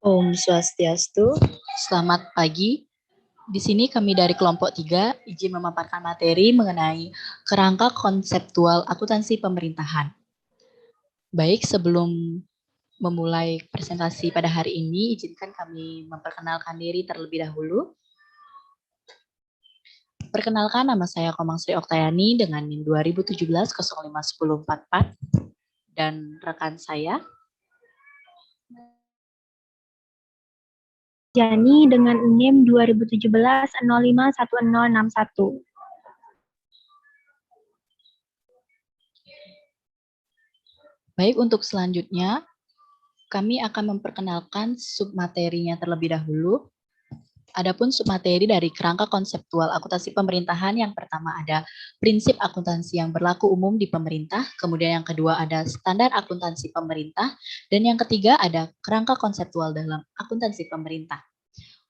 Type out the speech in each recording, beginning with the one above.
Om Swastiastu, selamat pagi. Di sini kami dari kelompok 3 izin memaparkan materi mengenai kerangka konseptual akuntansi pemerintahan. Baik, sebelum memulai presentasi pada hari ini, izinkan kami memperkenalkan diri terlebih dahulu. Perkenalkan, nama saya Komang Sri Oktayani dengan NIM 2017-051044 dan rekan saya Jani dengan NIM 2017-051061. Baik, untuk selanjutnya kami akan memperkenalkan submaterinya terlebih dahulu. Adapun submateri dari kerangka konseptual akuntansi pemerintahan, yang pertama ada prinsip akuntansi yang berlaku umum di pemerintah, kemudian yang kedua ada standar akuntansi pemerintah, dan yang ketiga ada kerangka konseptual dalam akuntansi pemerintah.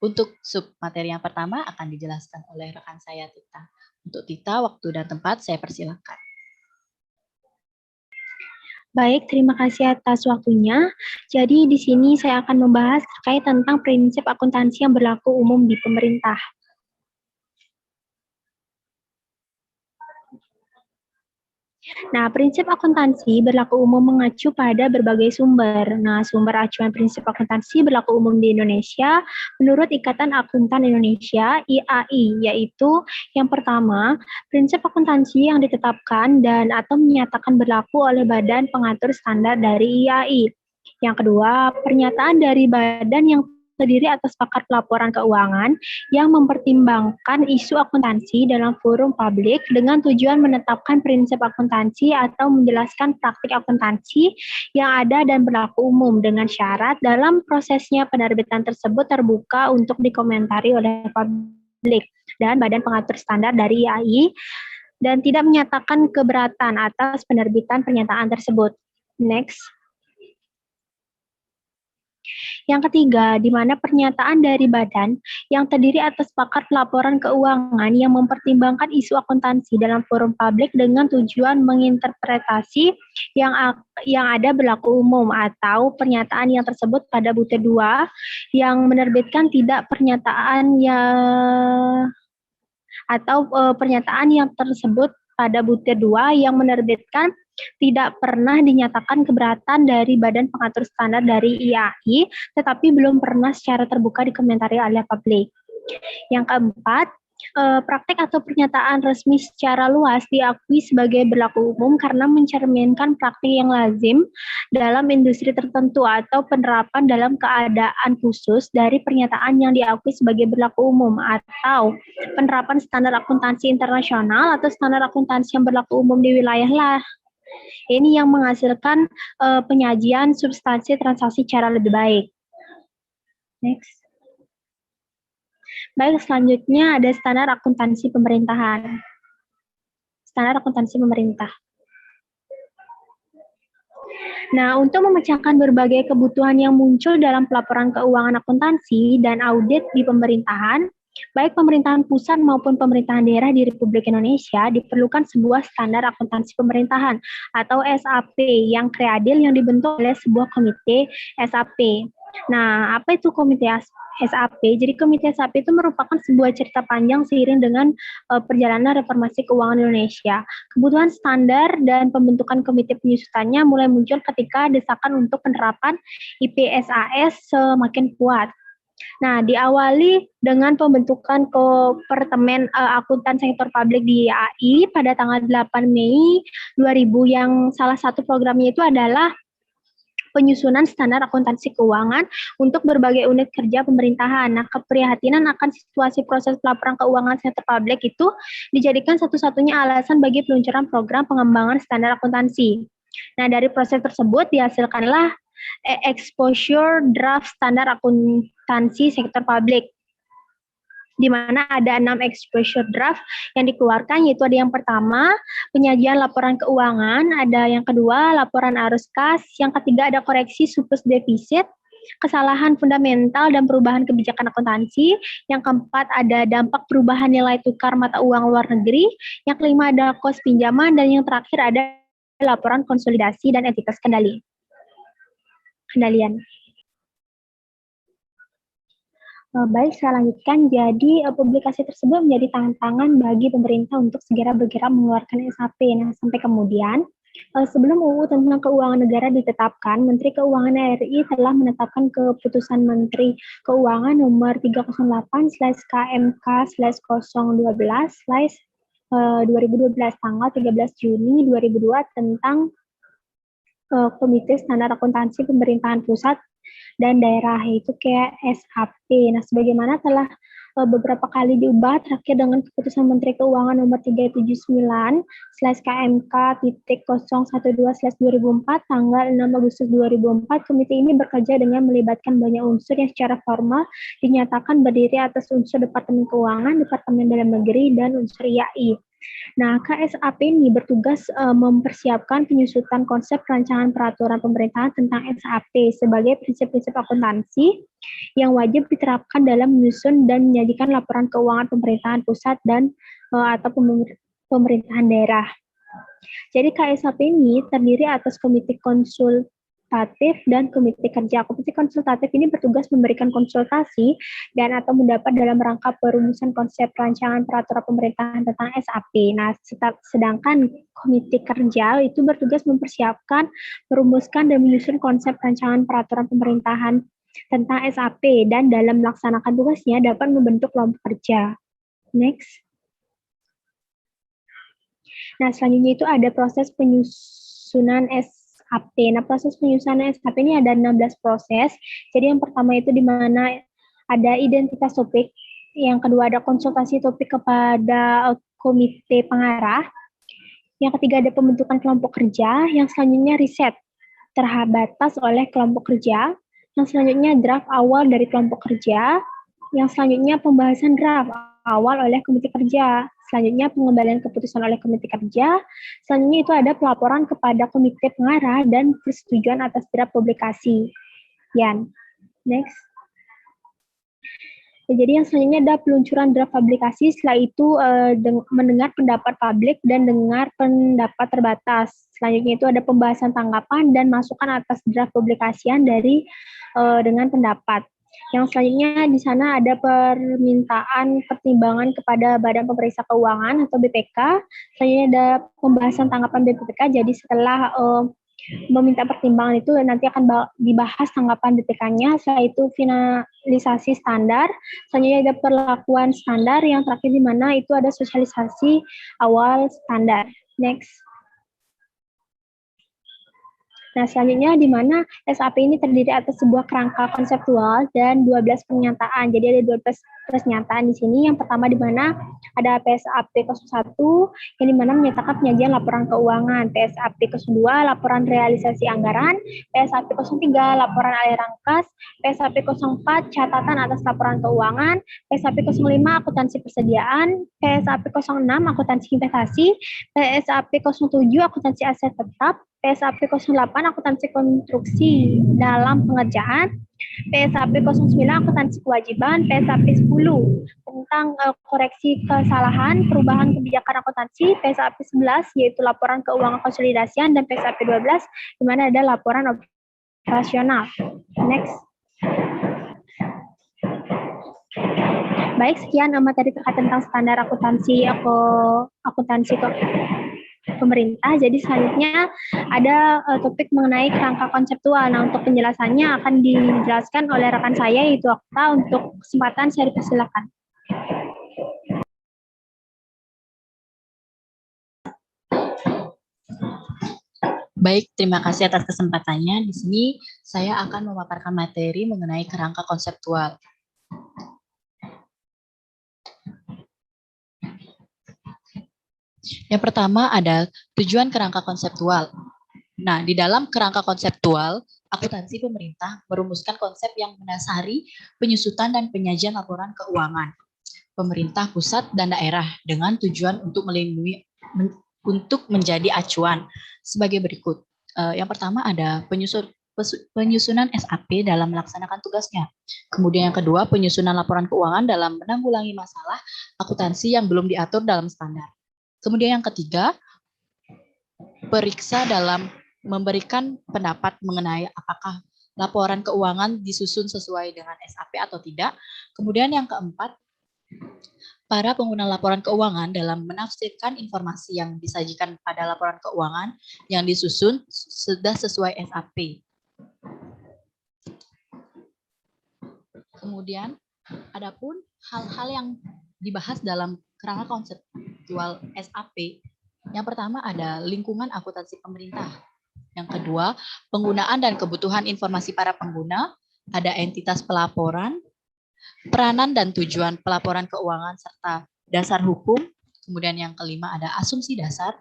Untuk submateri yang pertama akan dijelaskan oleh rekan saya Tita. Untuk Tita, waktu dan tempat saya persilakan. Baik, terima kasih atas waktunya. Jadi di sini saya akan membahas terkait tentang prinsip akuntansi yang berlaku umum di pemerintah. Nah, prinsip akuntansi berlaku umum mengacu pada berbagai sumber. Nah, sumber acuan prinsip akuntansi berlaku umum di Indonesia menurut Ikatan Akuntan Indonesia (IAI), yaitu yang pertama, prinsip akuntansi yang ditetapkan dan atau menyatakan berlaku oleh Badan Pengatur Standar dari IAI. Yang kedua, pernyataan dari badan yang terdiri atas pakar pelaporan keuangan yang mempertimbangkan isu akuntansi dalam forum publik dengan tujuan menetapkan prinsip akuntansi atau menjelaskan praktik akuntansi yang ada dan berlaku umum dengan syarat dalam prosesnya penerbitan tersebut terbuka untuk dikomentari oleh publik dan Badan Pengatur Standar dari IAI dan tidak menyatakan keberatan atas penerbitan pernyataan tersebut. Next. Yang ketiga, di mana pernyataan dari badan yang terdiri atas pakar pelaporan keuangan yang mempertimbangkan isu akuntansi dalam forum publik dengan tujuan menginterpretasi yang ada berlaku umum, atau pernyataan yang tersebut pada butir 2 yang menerbitkan tidak pernyataan pernyataan yang tersebut pada butir 2 yang menerbitkan tidak pernah dinyatakan keberatan dari Badan Pengatur Standar dari IAI, tetapi belum pernah secara terbuka dikomentari oleh publik. Yang keempat, praktek atau pernyataan resmi secara luas diakui sebagai berlaku umum karena mencerminkan praktik yang lazim dalam industri tertentu atau penerapan dalam keadaan khusus dari pernyataan yang diakui sebagai berlaku umum, atau penerapan standar akuntansi internasional atau standar akuntansi yang berlaku umum di wilayah ini yang menghasilkan penyajian substansi transaksi secara lebih baik. Next. Baik, selanjutnya ada standar akuntansi pemerintahan. Standar akuntansi pemerintah. Nah, untuk memecahkan berbagai kebutuhan yang muncul dalam pelaporan keuangan akuntansi dan audit di pemerintahan, baik pemerintahan pusat maupun pemerintahan daerah di Republik Indonesia, diperlukan sebuah standar akuntansi pemerintahan atau SAP yang kreadil yang dibentuk oleh sebuah komite SAP. Nah, apa itu komite SAP? Jadi komite SAP itu merupakan sebuah cerita panjang seiring dengan perjalanan reformasi keuangan Indonesia. Kebutuhan standar dan pembentukan komite penyusutannya mulai muncul ketika desakan untuk penerapan IPSAS semakin kuat. Nah, diawali dengan pembentukan Kopertemen Akuntan Sektor Publik di IAI pada tanggal 8 Mei 2000 yang salah satu programnya itu adalah penyusunan standar akuntansi keuangan untuk berbagai unit kerja pemerintahan. Nah, keprihatinan akan situasi proses pelaporan keuangan sektor publik itu dijadikan satu-satunya alasan bagi peluncuran program pengembangan standar akuntansi. Nah, dari proses tersebut dihasilkanlah exposure draft standar akuntansi sektor publik, di mana ada 6 exposure draft yang dikeluarkan, yaitu ada yang pertama, penyajian laporan keuangan, ada yang kedua, laporan arus kas, yang ketiga ada koreksi surplus defisit, kesalahan fundamental dan perubahan kebijakan akuntansi, yang keempat ada dampak perubahan nilai tukar mata uang luar negeri, yang kelima ada kos pinjaman, dan yang terakhir ada laporan konsolidasi dan entitas kendalian. Baik, saya lanjutkan. Jadi, publikasi tersebut menjadi tantangan bagi pemerintah untuk segera bergerak mengeluarkan SAP. Nah, sampai kemudian, sebelum UU tentang keuangan negara ditetapkan, Menteri Keuangan RI telah menetapkan keputusan Menteri Keuangan nomor 308/KMK/012/2012 tanggal 13 Juni 2002 tentang Komite Standar Akuntansi Pemerintahan Pusat dan daerah, yaitu kayak SAP. Nah, sebagaimana telah beberapa kali diubah, terakhir dengan keputusan Menteri Keuangan nomor 379/KMK.012/2004 tanggal 6 Agustus 2004, komite ini bekerja dengan melibatkan banyak unsur yang secara formal dinyatakan berdiri atas unsur Departemen Keuangan, Departemen Dalam Negeri, dan unsur IAI. Nah, KSAP ini bertugas mempersiapkan penyusutan konsep rancangan peraturan pemerintahan tentang SAP sebagai prinsip-prinsip akuntansi yang wajib diterapkan dalam menyusun dan menyajikan laporan keuangan pemerintahan pusat dan atau pemerintahan daerah. Jadi KSAP ini terdiri atas komite konsultatif dan komite kerja. Komite konsultatif ini bertugas memberikan konsultasi dan atau mendapat dalam rangka perumusan konsep rancangan peraturan pemerintahan tentang SAP. Nah, sedangkan komite kerja itu bertugas mempersiapkan, merumuskan dan menyusun konsep rancangan peraturan pemerintahan tentang SAP dan dalam melaksanakan tugasnya dapat membentuk kelompok kerja. Next. Nah, selanjutnya itu ada proses penyusunan SAP. Nah, proses penyusunan SAP ini ada 16 proses. Jadi yang pertama itu di mana ada identitas topik, yang kedua ada konsultasi topik kepada komite pengarah, yang ketiga ada pembentukan kelompok kerja, yang selanjutnya riset terbatas oleh kelompok kerja, yang selanjutnya draft awal dari kelompok kerja, yang selanjutnya pembahasan draft awal oleh komite kerja, selanjutnya pengembalian keputusan oleh komite kerja, selanjutnya itu ada pelaporan kepada komite pengarah dan persetujuan atas draft publikasi. Yan, next. Jadi yang selanjutnya ada peluncuran draft publikasi, setelah itu mendengar pendapat publik dan dengar pendapat terbatas. Selanjutnya itu ada pembahasan tanggapan dan masukan atas draft publikasian dari dengan pendapat. Yang selanjutnya di sana ada permintaan pertimbangan kepada Badan Pemeriksa Keuangan atau BPK. Selanjutnya ada pembahasan tanggapan BPK. Jadi setelah meminta pertimbangan itu nanti akan dibahas tanggapan BPK-nya. Setelah itu finalisasi standar. Selanjutnya ada perlakuan standar. Yang terakhir di mana itu ada sosialisasi awal standar. Next. Nah, selanjutnya di mana SAP ini terdiri atas sebuah kerangka konseptual dan 12 pernyataan. Jadi ada 12 pernyataan di sini. Yang pertama di mana ada PSAP 01 yang di mana menyatakan penyajian laporan keuangan, PSAP 02 laporan realisasi anggaran, PSAP 03 laporan aliran kas, PSAP 04 catatan atas laporan keuangan, PSAP 05 akuntansi persediaan, PSAP 06 akuntansi investasi, PSAP 07 akuntansi aset tetap, PSAP 08 akuntansi konstruksi dalam pengerjaan, PSAP 09 akuntansi kewajiban, PSAP 10 tentang koreksi kesalahan, perubahan kebijakan akuntansi, PSAP 11 yaitu laporan keuangan konsolidasian, dan PSAP 12 di mana ada laporan operasional. Next. Baik, sekian materi terkait tentang standar akuntansi pemerintah. Jadi selanjutnya ada topik mengenai kerangka konseptual. Nah, untuk penjelasannya akan dijelaskan oleh rekan saya yaitu Okta. Untuk kesempatan saya dipersilakan. Baik, terima kasih atas kesempatannya. Di sini saya akan memaparkan materi mengenai kerangka konseptual. Yang pertama ada tujuan kerangka konseptual. Nah, di dalam kerangka konseptual, akuntansi pemerintah merumuskan konsep yang mendasari penyusutan dan penyajian laporan keuangan pemerintah pusat dan daerah dengan tujuan untuk melindungi untuk menjadi acuan sebagai berikut. Yang pertama ada penyusunan SAP dalam melaksanakan tugasnya. Kemudian yang kedua, penyusunan laporan keuangan dalam menanggulangi masalah akuntansi yang belum diatur dalam standar. Kemudian yang ketiga, periksa dalam memberikan pendapat mengenai apakah laporan keuangan disusun sesuai dengan SAP atau tidak. Kemudian yang keempat, para pengguna laporan keuangan dalam menafsirkan informasi yang disajikan pada laporan keuangan yang disusun sudah sesuai SAP. Kemudian, adapun hal-hal yang dibahas dalam kerangka konseptual SAP, yang pertama ada lingkungan akuntansi pemerintah. Yang kedua, penggunaan dan kebutuhan informasi para pengguna, ada entitas pelaporan, peranan dan tujuan pelaporan keuangan, serta dasar hukum. Kemudian yang kelima ada asumsi dasar.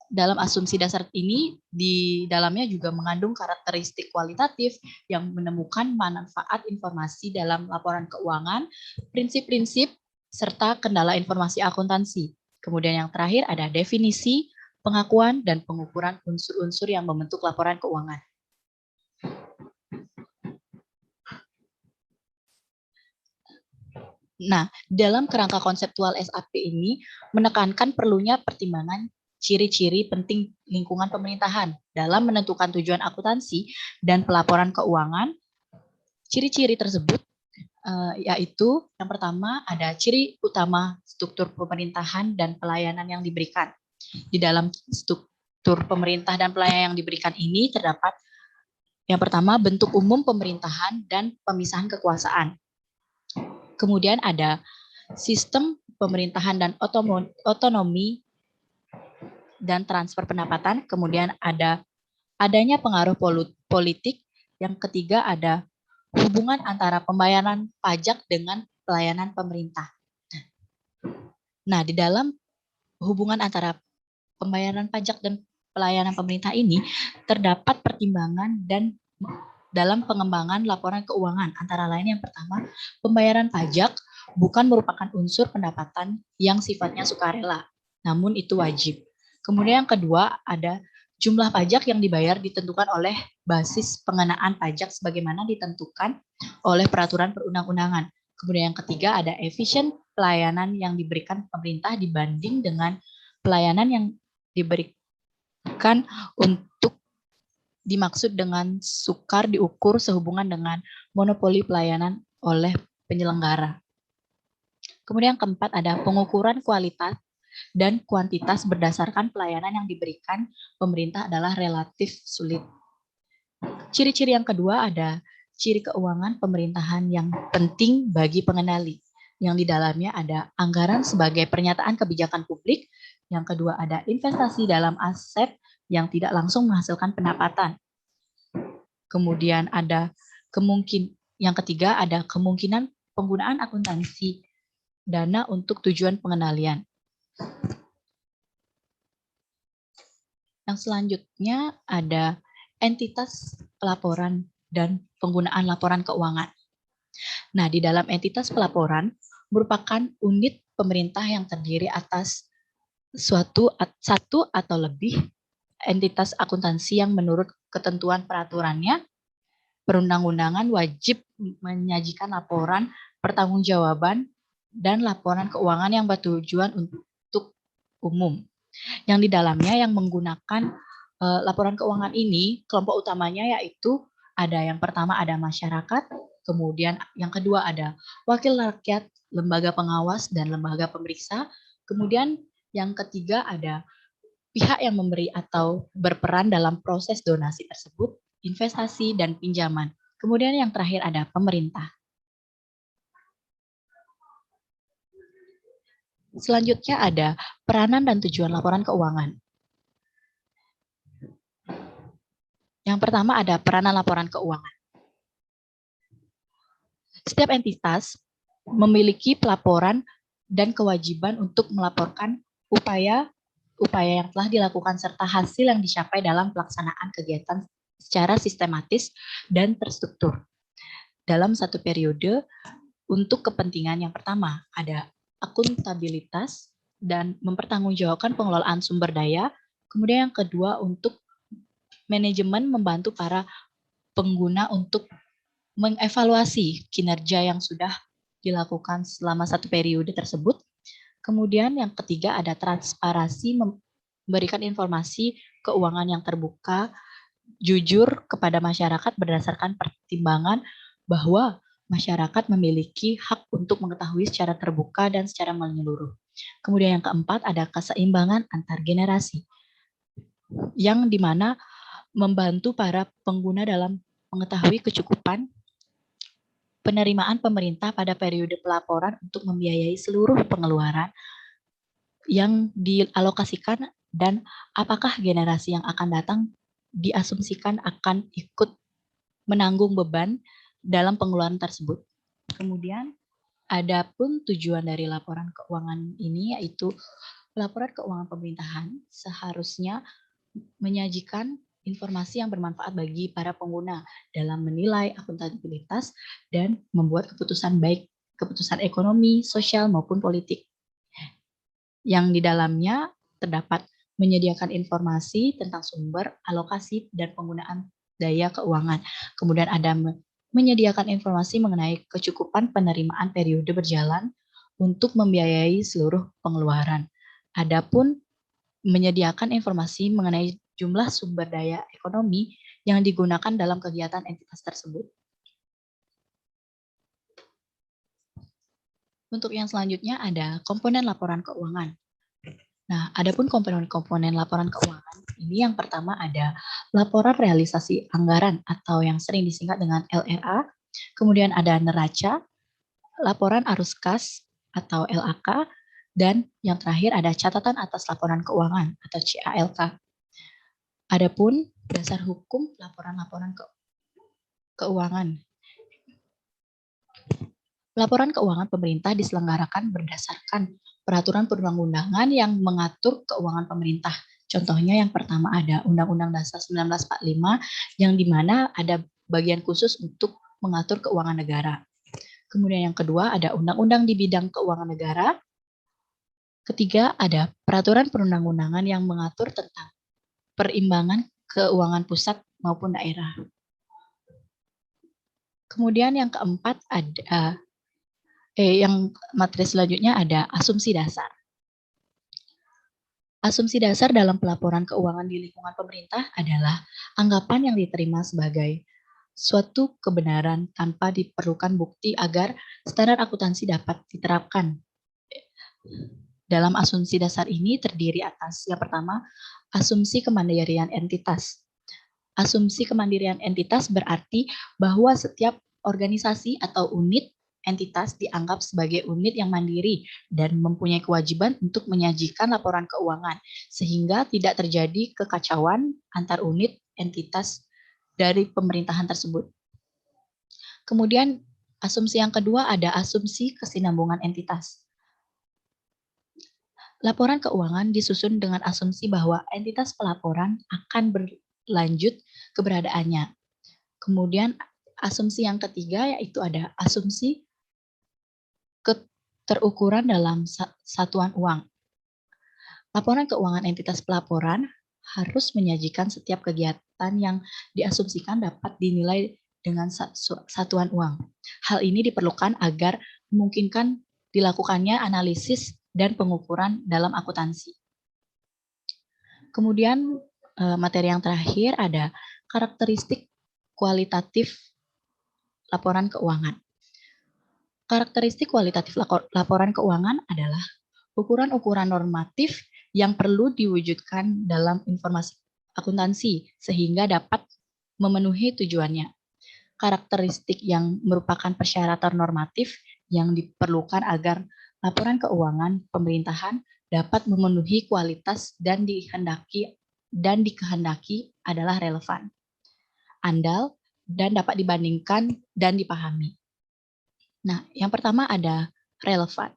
Dalam asumsi dasar ini, di dalamnya juga mengandung karakteristik kualitatif yang menemukan manfaat informasi dalam laporan keuangan, prinsip-prinsip, serta kendala informasi akuntansi. Kemudian yang terakhir ada definisi, pengakuan, dan pengukuran unsur-unsur yang membentuk laporan keuangan. Nah, dalam kerangka konseptual SAP ini menekankan perlunya pertimbangan ciri-ciri penting lingkungan pemerintahan dalam menentukan tujuan akuntansi dan pelaporan keuangan. Ciri-ciri tersebut yaitu yang pertama ada ciri utama struktur pemerintahan dan pelayanan yang diberikan. Di dalam struktur pemerintah dan pelayanan yang diberikan ini terdapat yang pertama bentuk umum pemerintahan dan pemisahan kekuasaan. Kemudian ada sistem pemerintahan dan otonomi dan transfer pendapatan. Kemudian adanya pengaruh politik. Yang ketiga ada hubungan antara pembayaran pajak dengan pelayanan pemerintah. Nah, di dalam hubungan antara pembayaran pajak dan pelayanan pemerintah ini terdapat pertimbangan dan dalam pengembangan laporan keuangan, antara lain yang pertama, pembayaran pajak bukan merupakan unsur pendapatan yang sifatnya sukarela, namun itu wajib. Kemudian yang kedua ada jumlah pajak yang dibayar ditentukan oleh basis pengenaan pajak sebagaimana ditentukan oleh peraturan perundang-undangan. Kemudian yang ketiga ada efisien pelayanan yang diberikan pemerintah dibanding dengan pelayanan yang diberikan untuk dimaksud dengan sukar diukur sehubungan dengan monopoli pelayanan oleh penyelenggara. Kemudian yang keempat ada pengukuran kualitas dan kuantitas berdasarkan pelayanan yang diberikan pemerintah adalah relatif sulit. Ciri-ciri yang kedua ada ciri keuangan pemerintahan yang penting bagi pengendali. Yang di dalamnya ada anggaran sebagai pernyataan kebijakan publik. Yang kedua ada investasi dalam aset yang tidak langsung menghasilkan pendapatan. Kemudian ada yang ketiga ada kemungkinan penggunaan akuntansi dana untuk tujuan pengendalian. Yang selanjutnya ada entitas pelaporan dan penggunaan laporan keuangan. Nah, di dalam entitas pelaporan merupakan unit pemerintah yang terdiri atas satu atau lebih entitas akuntansi yang menurut ketentuan peraturannya perundang-undangan wajib menyajikan laporan pertanggungjawaban dan laporan keuangan yang bertujuan untuk umum. Yang di dalamnya yang menggunakan laporan keuangan ini, kelompok utamanya yaitu ada yang pertama ada masyarakat, kemudian yang kedua ada wakil rakyat, lembaga pengawas, dan lembaga pemeriksa. Kemudian yang ketiga ada pihak yang memberi atau berperan dalam proses donasi tersebut, investasi, dan pinjaman. Kemudian yang terakhir ada pemerintah. Selanjutnya ada peranan dan tujuan laporan keuangan. Yang pertama ada peranan laporan keuangan. Setiap entitas memiliki pelaporan dan kewajiban untuk melaporkan upaya yang telah dilakukan serta hasil yang dicapai dalam pelaksanaan kegiatan secara sistematis dan terstruktur. Dalam satu periode untuk kepentingan yang pertama ada akuntabilitas dan mempertanggungjawabkan pengelolaan sumber daya. Kemudian yang kedua untuk manajemen membantu para pengguna untuk mengevaluasi kinerja yang sudah dilakukan selama satu periode tersebut. Kemudian yang ketiga ada transparansi, memberikan informasi keuangan yang terbuka jujur kepada masyarakat berdasarkan pertimbangan bahwa masyarakat memiliki hak untuk mengetahui secara terbuka dan secara menyeluruh. Kemudian yang keempat ada keseimbangan antar generasi, yang dimana membantu para pengguna dalam mengetahui kecukupan penerimaan pemerintah pada periode pelaporan untuk membiayai seluruh pengeluaran yang dialokasikan dan apakah generasi yang akan datang diasumsikan akan ikut menanggung beban dalam pengeluaran tersebut. Kemudian ada pun tujuan dari laporan keuangan ini yaitu laporan keuangan pemerintahan seharusnya menyajikan informasi yang bermanfaat bagi para pengguna dalam menilai akuntabilitas dan membuat keputusan baik keputusan ekonomi, sosial maupun politik. Yang di dalamnya terdapat menyediakan informasi tentang sumber, alokasi, dan penggunaan daya keuangan. Kemudian ada menyediakan informasi mengenai kecukupan penerimaan periode berjalan untuk membiayai seluruh pengeluaran. Adapun menyediakan informasi mengenai jumlah sumber daya ekonomi yang digunakan dalam kegiatan entitas tersebut. Untuk yang selanjutnya ada komponen laporan keuangan. Nah, adapun komponen-komponen laporan keuangan, ini yang pertama ada laporan realisasi anggaran atau yang sering disingkat dengan LRA, kemudian ada neraca, laporan arus kas atau LAK, dan yang terakhir ada catatan atas laporan keuangan atau CALK. Adapun dasar hukum laporan-laporan keuangan. Laporan keuangan pemerintah diselenggarakan berdasarkan peraturan perundang-undangan yang mengatur keuangan pemerintah. Contohnya yang pertama ada Undang-Undang Dasar 1945 yang dimana ada bagian khusus untuk mengatur keuangan negara. Kemudian yang kedua ada Undang-Undang di bidang keuangan negara. Ketiga ada peraturan perundang-undangan yang mengatur tentang perimbangan keuangan pusat maupun daerah. Kemudian yang keempat ada yang materi selanjutnya ada asumsi dasar. Asumsi dasar dalam pelaporan keuangan di lingkungan pemerintah adalah anggapan yang diterima sebagai suatu kebenaran tanpa diperlukan bukti agar standar akuntansi dapat diterapkan. Dalam asumsi dasar ini terdiri atas yang pertama, asumsi kemandirian entitas. Asumsi kemandirian entitas berarti bahwa setiap organisasi atau unit entitas dianggap sebagai unit yang mandiri dan mempunyai kewajiban untuk menyajikan laporan keuangan sehingga tidak terjadi kekacauan antar unit entitas dari pemerintahan tersebut. Kemudian asumsi yang kedua ada asumsi kesinambungan entitas. Laporan keuangan disusun dengan asumsi bahwa entitas pelaporan akan berlanjut keberadaannya. Kemudian asumsi yang ketiga yaitu ada asumsi keterukuran dalam satuan uang. Laporan keuangan entitas pelaporan harus menyajikan setiap kegiatan yang diasumsikan dapat dinilai dengan satuan uang. Hal ini diperlukan agar memungkinkan dilakukannya analisis dan pengukuran dalam akuntansi. Kemudian materi yang terakhir ada karakteristik kualitatif laporan keuangan. Karakteristik kualitatif laporan keuangan adalah ukuran-ukuran normatif yang perlu diwujudkan dalam informasi akuntansi sehingga dapat memenuhi tujuannya. Karakteristik yang merupakan persyaratan normatif yang diperlukan agar laporan keuangan pemerintahan dapat memenuhi kualitas dan dikehendaki adalah relevan, andal, dan dapat dibandingkan dan dipahami. Nah, yang pertama ada relevan.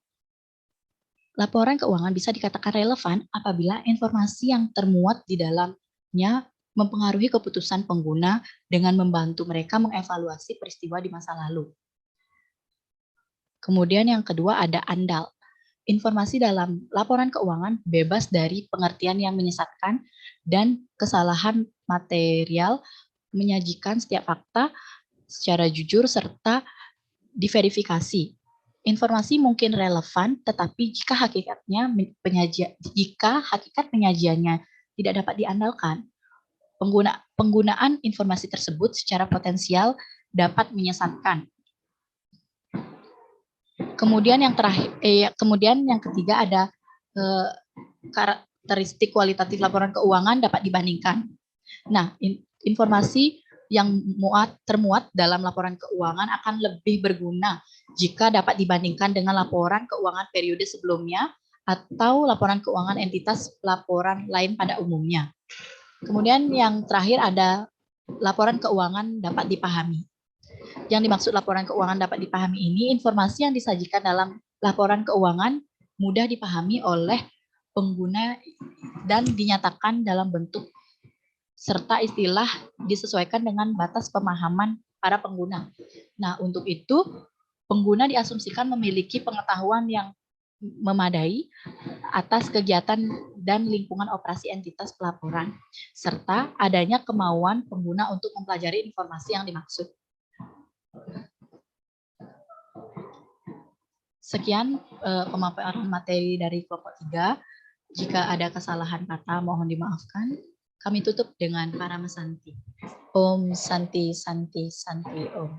Laporan keuangan bisa dikatakan relevan apabila informasi yang termuat di dalamnya mempengaruhi keputusan pengguna dengan membantu mereka mengevaluasi peristiwa di masa lalu. Kemudian yang kedua ada andal. Informasi dalam laporan keuangan bebas dari pengertian yang menyesatkan dan kesalahan material, menyajikan setiap fakta secara jujur serta diverifikasi. Informasi mungkin relevan, tetapi jika hakikat penyajiannya tidak dapat diandalkan, penggunaan informasi tersebut secara potensial dapat menyesatkan. Kemudian yang ketiga ada karakteristik kualitatif laporan keuangan dapat dibandingkan. Nah, informasi yang termuat dalam laporan keuangan akan lebih berguna jika dapat dibandingkan dengan laporan keuangan periode sebelumnya atau laporan keuangan entitas laporan lain pada umumnya. Kemudian yang terakhir ada laporan keuangan dapat dipahami. Yang dimaksud laporan keuangan dapat dipahami ini informasi yang disajikan dalam laporan keuangan mudah dipahami oleh pengguna dan dinyatakan dalam bentuk serta istilah disesuaikan dengan batas pemahaman para pengguna. Nah, untuk itu pengguna diasumsikan memiliki pengetahuan yang memadai atas kegiatan dan lingkungan operasi entitas pelaporan, serta adanya kemauan pengguna untuk mempelajari informasi yang dimaksud. Sekian pemaparan materi dari kelompok 3. Jika ada kesalahan kata, mohon dimaafkan. Kami tutup dengan Paramasanti. Om Santi Santi Santi Om.